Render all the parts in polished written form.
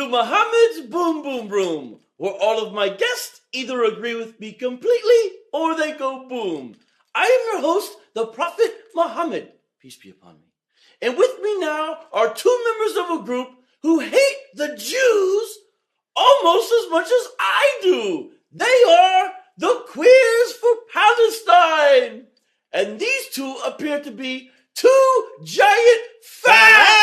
to Muhammad's Boom Boom Room, where all of my guests either agree with me completely or they go boom. I am your host, the Prophet Muhammad, peace be upon me. And with me now are two members of a group who hate the Jews almost as much as I do. They are the Queers for Palestine. And these two appear to be two giant fabulous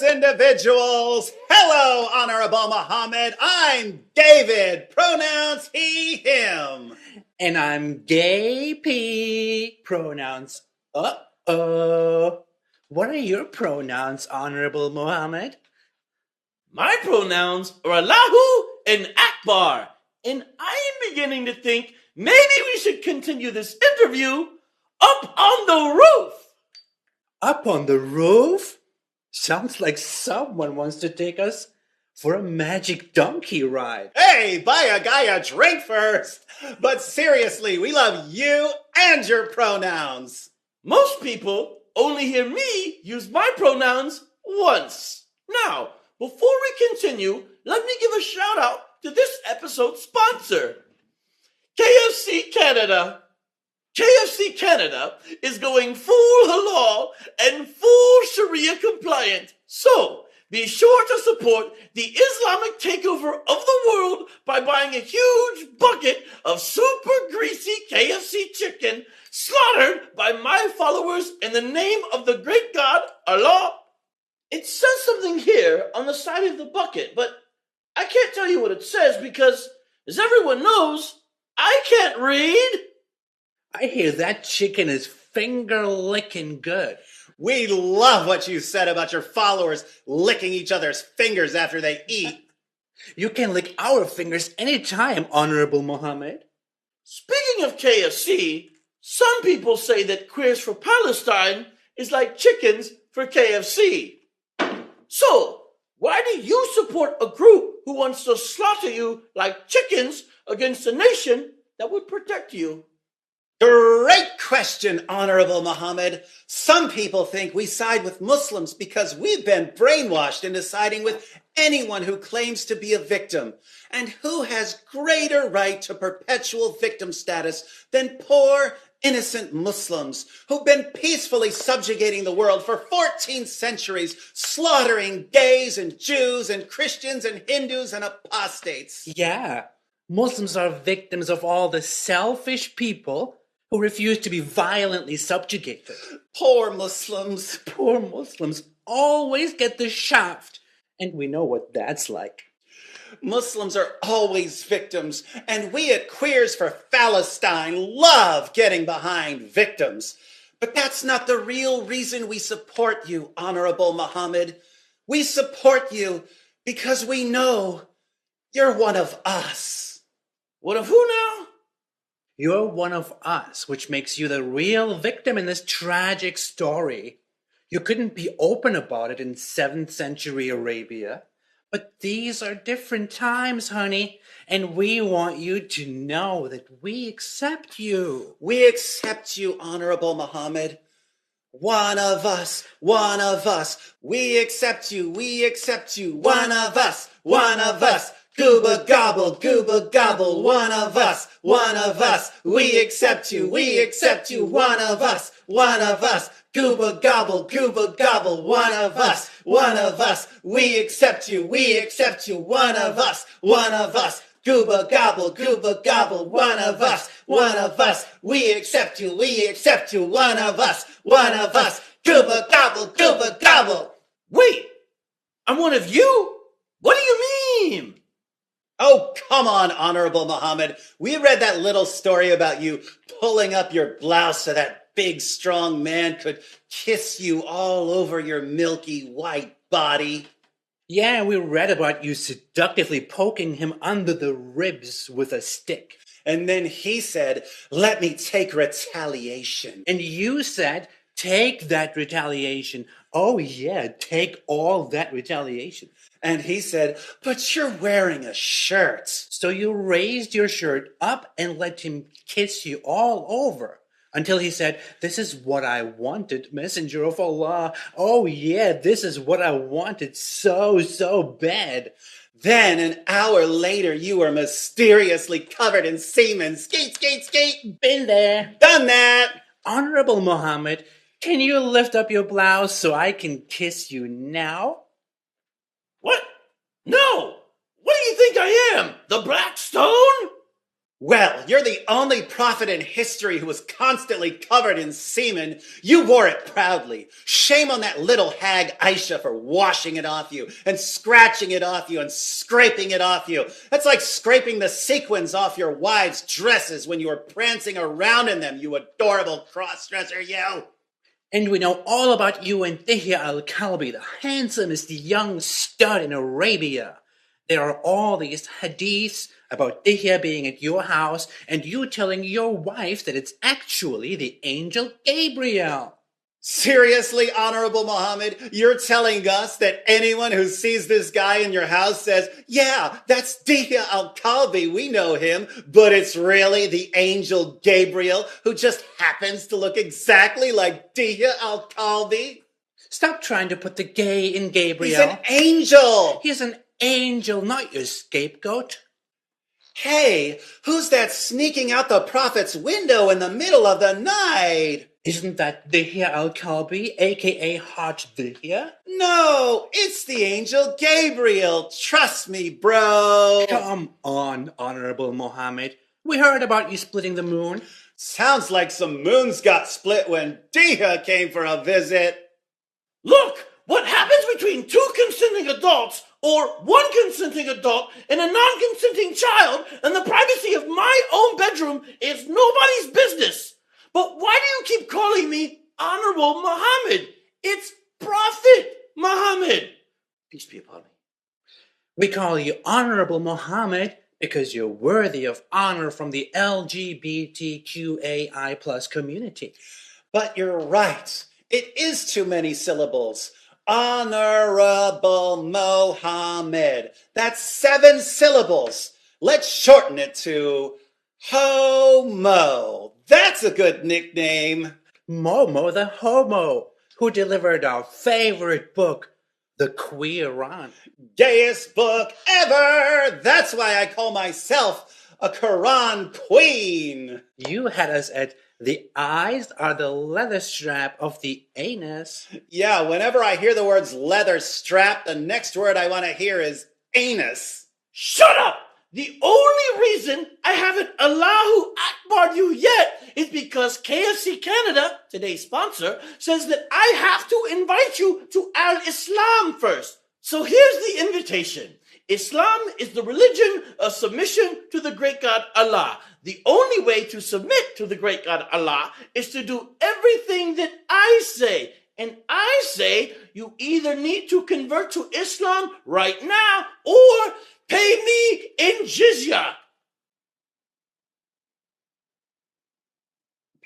individuals. Hello, Honorable Muhammad. I'm David, pronouns he, him. And I'm Gay P, pronouns uh-oh. What are your pronouns, Honorable Muhammad? My pronouns are Allahu and Akbar. And I am beginning to think maybe we should continue this interview up on the roof. Up on the roof? Sounds like someone wants to take us for a magic donkey ride. Hey, buy a guy a drink first. But seriously, we love you and your pronouns. Most people only hear me use my pronouns once. Now, before we continue, let me give a shout out to this episode's sponsor, KFC Canada. KFC Canada is going full halal and full Sharia compliant. So, be sure to support the Islamic takeover of the world by buying a huge bucket of super greasy KFC chicken slaughtered by my followers in the name of the great God, Allah. It says something here on the side of the bucket, but I can't tell you what it says because, as everyone knows, I can't read. I hear that chicken is finger-licking good. We love what you said about your followers licking each other's fingers after they eat. You can lick our fingers anytime, Honorable Muhammad. Speaking of KFC, some people say that Queers for Palestine is like chickens for KFC. So, why do you support a group who wants to slaughter you like chickens against a nation that would protect you? Great question, Honorable Muhammad. Some people think we side with Muslims because we've been brainwashed into siding with anyone who claims to be a victim. And who has greater right to perpetual victim status than poor, innocent Muslims who've been peacefully subjugating the world for 14 centuries, slaughtering gays and Jews and Christians and Hindus and apostates. Yeah, Muslims are victims of all the selfish people who refuse to be violently subjugated. Poor Muslims. Poor Muslims always get the shaft, and we know what that's like. Muslims are always victims, and we at Queers for Palestine love getting behind victims. But that's not the real reason we support you, Honorable Muhammad. We support you because we know you're one of us. One of who now? You're one of us, which makes you the real victim in this tragic story. You couldn't be open about it in 7th century Arabia. But these are different times, honey, and we want you to know that we accept you. We accept you, Honorable Muhammad. One of us, one of us. We accept you, we accept you. One of us, one of us. Gooba gobble, one of us, one of us. We accept you, we accept you. One of us, one of us. Gooba gobble, one of us, one of us. We accept you, we accept you. One of us, one of us. Gooba gobble, one of us, one of us. We accept you, we accept you. One of us, one of us. Gooba gobble. Wait, I'm one of you? What do you mean? Oh, come on, Honorable Muhammad. We read that little story about you pulling up your blouse so that big, strong man could kiss you all over your milky white body. Yeah, we read about you seductively poking him under the ribs with a stick. And then he said, "Let me take retaliation." And you said, "Take that retaliation." Oh yeah, take all that retaliation. And he said, "But you're wearing a shirt." So you raised your shirt up and let him kiss you all over. until he said, "This is what I wanted, Messenger of Allah. Oh yeah, this is what I wanted so bad." Then an hour later, you were mysteriously covered in semen. Skate, skate, skate. Been there. Done that. Honorable Mohammed, can you lift up your blouse so I can kiss you now? What? No! What do you think I am? The Black Stone? Well, you're the only prophet in history who was constantly covered in semen. You wore it proudly. Shame on that little hag Aisha for washing it off you and scratching it off you and scraping it off you. That's like scraping the sequins off your wives' dresses when you were prancing around in them, you adorable cross-dresser, you. And we know all about you and Dihya al-Kalbi, the handsomest young stud in Arabia. There are all these hadiths about Dihya being at your house and you telling your wife that it's actually the angel Gabriel. Seriously, Honorable Mohammed, you're telling us that anyone who sees this guy in your house says, yeah, that's Dihya al-Kalbi, we know him, but it's really the angel Gabriel who just happens to look exactly like Dihya al-Kalbi? Stop trying to put the gay in Gabriel. He's an angel! He's an angel, not your scapegoat. Hey, who's that sneaking out the prophet's window in the middle of the night? Isn't that Dihya al-Kalbi, aka Hot Dihya? No, it's the angel Gabriel. Trust me, bro. Come on, Honorable Mohammed. We heard about you splitting the moon. Sounds like some moons got split when Dihya came for a visit. Look, what happens between two consenting adults or one consenting adult and a non-consenting child in the privacy of my own bedroom is nobody's business. But why do you keep calling me Honorable Mohammed? It's Prophet Mohammed. Peace be upon me. We call you Honorable Mohammed because you're worthy of honor from the LGBTQAI plus community. But you're right. It is too many syllables. Honorable Mohammed. That's 7 syllables. Let's shorten it to Homo. That's a good nickname. Momo the Homo, who delivered our favorite book, the Quran. Gayest book ever. That's why I call myself a Quran queen. You had us at the eyes are the leather strap of the anus. Yeah, whenever I hear the words leather strap, the next word I want to hear is anus. Shut up! The only reason I haven't Allahu Akbar'd you yet is because KFC Canada, today's sponsor, says that I have to invite you to Al-Islam first. So here's the invitation. Islam is the religion of submission to the great God Allah. The only way to submit to the great God Allah is to do everything that I say. And I say you either need to convert to Islam right now or pay me in jizya.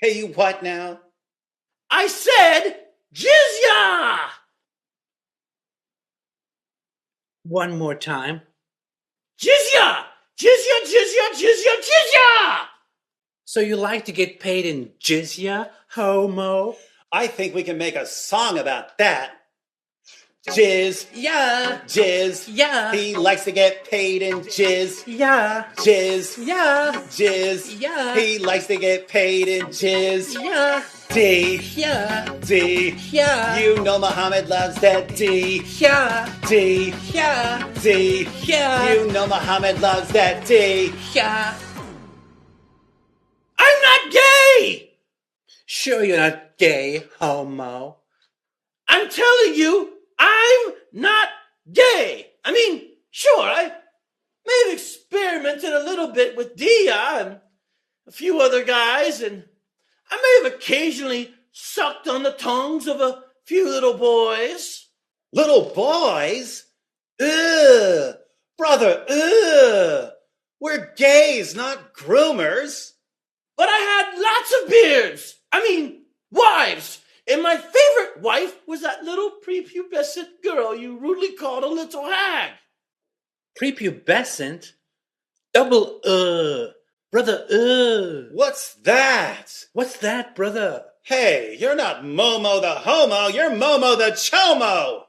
Pay you what now? I said jizya. One more time. Jizya! Jizya, jizya, jizya, jizya! So you like to get paid in jizya, homo? I think we can make a song about that. Jizz. Yeah. Jizz. Yeah. He likes to get paid in jizz. Yeah. Jizz. Yeah. Jizz. Yeah. He likes to get paid in jizz. Yeah. D. Yeah. D. Yeah. You know Muhammad loves that D. Yeah. D. Yeah. D. Yeah. You know Muhammad loves that D. Yeah. I'm not gay! Sure you're not gay, homo. I'm telling you, I'm not gay. I mean, sure, I may have experimented a little bit with Dia and a few other guys, and I may have occasionally sucked on the tongues of a few little boys. Little boys? Ugh. Brother, ugh. We're gays, not groomers. But I had lots of beards. I mean, wives. And my favorite wife was that little prepubescent girl you rudely called a little hag. Prepubescent? Double Brother, What's that? what's that, brother? Hey, you're not Momo the homo, you're Momo the chomo!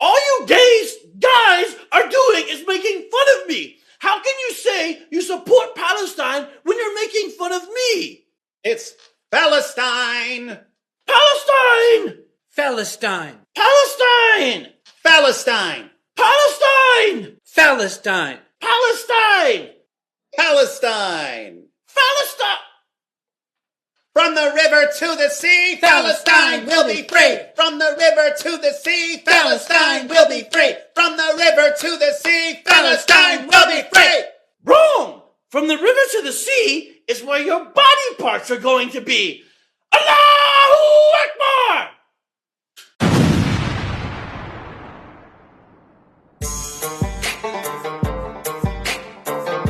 All you guys are doing is making fun of me. How can you say you support Palestine when you're making fun of me? It's Palestine! Palestine! Palestine! Palestine! Palestine! Palestine! Palestine! Palestine! Palestine! Palestine! From the river to the sea, Palestine will be free. From the river to the sea, Palestine will be free. From the river to the sea, Palestine will be free. Wrong! From the river to the sea is where your body parts are going to be.